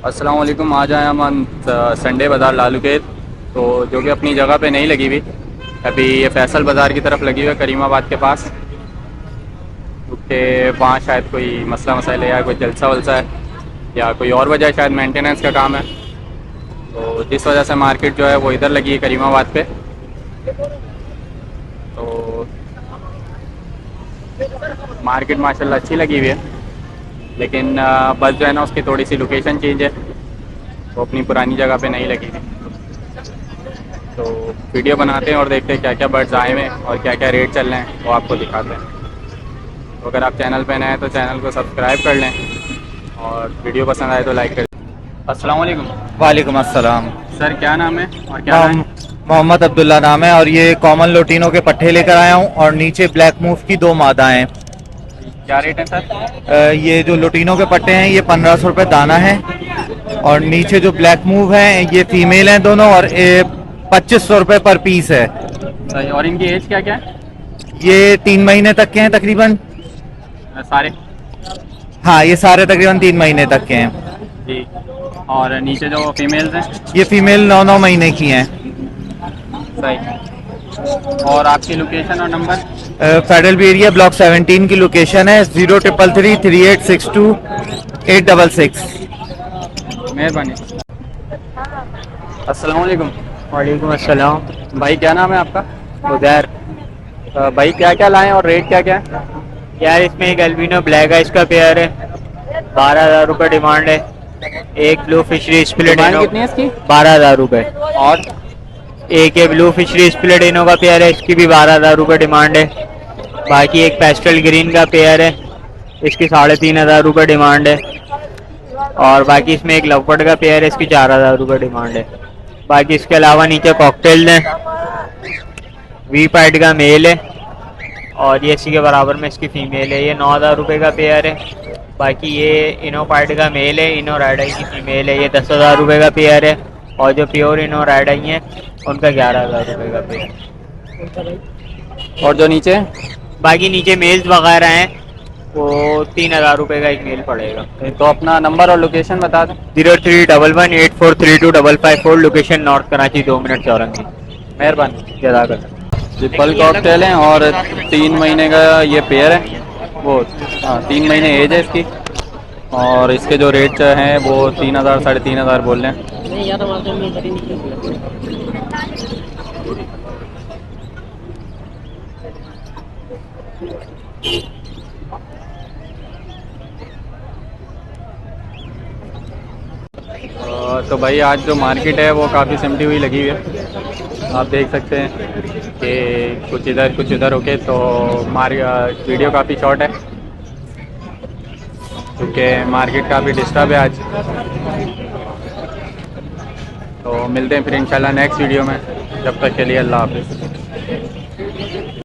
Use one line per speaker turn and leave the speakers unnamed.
अस्सलाम वालेकुम। आज आए हम संडे बाज़ार लालूकेत, तो जो कि अपनी जगह पे नहीं लगी हुई। अभी ये फैसल बाज़ार की तरफ लगी हुई है, करीमाबाद के पास, क्योंकि वहाँ शायद कोई मसला मसाइल है या कोई जलसा वलसा है या कोई और वजह है, शायद मेंटेनेंस का काम है। तो जिस वजह से मार्केट जो है वो इधर लगी है करीमाबाद पे। तो मार्केट माशाल्लाह अच्छी लगी हुई है, लेकिन बस जो है ना उसकी थोड़ी सी लोकेशन चेंज है, वो अपनी पुरानी जगह पे नहीं लगी थी। तो वीडियो बनाते हैं और देखते हैं क्या क्या बर्ड्स आए हुए हैं और क्या क्या रेट चल रहे हैं, वो आपको दिखाते हैं। तो अगर आप चैनल पे नए हैं तो चैनल को सब्सक्राइब कर लें और वीडियो पसंद आए तो लाइक कर लें। अस्सलाम वालेकुम।
वालेकुम अस्सलाम।
सर क्या नाम है और क्या नाम है?
मोहम्मद अब्दुल्ला नाम है और ये कॉमन लोटिनो के पट्टे लेकर आया हूँ और नीचे ब्लैक मूव की दो मादाएं हैं।
क्या रेट है सर?
ये जो लोटिनो के पट्टे हैं ये 1500 रुपये दाना है और नीचे जो ब्लैक मूव है ये फीमेल हैं दोनों और 2500 रुपये पर पीस है।
सही। और इनकी एज क्या क्या है?
ये 3 महीने तक के हैं तकरीबन।
सारे?
हाँ, ये सारे तकरीबन 3 महीने तक के हैं।
जी। और नीचे जो फीमेल्स हैं?
ये फीमेल 9 9 महीने की हैं।
सही। और आपकी लोकेशन और number?
Federal B area block 17 की लोकेशन है 03333862 866।
मेहरबानी। अस्सलाम वालेकुम।
वालेकुम अस्सलाम।
भाई क्या नाम है आपका?
उधर
भाई क्या क्या लाएं और रेट क्या क्या है?
यार इसमें एक अल्बिनो ब्लैक है, इसका पेयर है, 12,000 रुपये डिमांड है। एक ब्लू फिशरी स्प्लिट
डिमांड
इनो,
कितनी है इसकी?
12,000 रुपये।
और
एक ये ब्लू फिशरी स्प्लिट इनो का पेयर है, इसकी भी 12,000 रुपये डिमांड है। बाकी एक पेस्टल ग्रीन का पेयर है, इसकी 3,500 रुपये डिमांड है। और बाकी इसमें एक लवबर्ड का पेयर है, इसकी 4,000 रुपये डिमांड है। बाकी इसके अलावा नीचे कॉकटेल है, वी पैड का मेल है और ये इसी के बराबर में इसकी फीमेल है, ये 9,000 रुपये का पेयर है। बाकी ये इनो पार्ट का मेल है, इनो राइडाई की फीमेल है, ये 10,000 रुपये का पेयर है। और जो प्योर इनो राइडाई हैं उनका 11,000 रुपये का पेयर।
और जो नीचे?
बाकी नीचे मेल्स वगैरह हैं, वो 3,000 रुपये का एक मेल पड़ेगा।
तो अपना नंबर और लोकेशन बता दें।
031184325554, लोकेशन नॉर्थ कराची, 2 मिनट चौरंगी।
मेहरबानी।
जज़ाकल्लाह।
ट्रिपल कॉकटेल हैं और 3 महीने का ये पेयर है, वो 3 महीने एज है इसकी। और इसके जो रेट हैं वो 3,000 3,500 बोल रहे हैं। तो भाई आज जो मार्केट है वो काफ़ी सिमटी हुई लगी हुई है, आप देख सकते हैं कि कुछ इधर होके। तो वीडियो काफ़ी शॉर्ट है क्योंकि मार्केट काफ़ी डिस्टर्ब है आज। तो मिलते हैं फिर इंशाल्लाह नेक्स्ट वीडियो में, जब तक के लिए अल्लाह हाफिज़।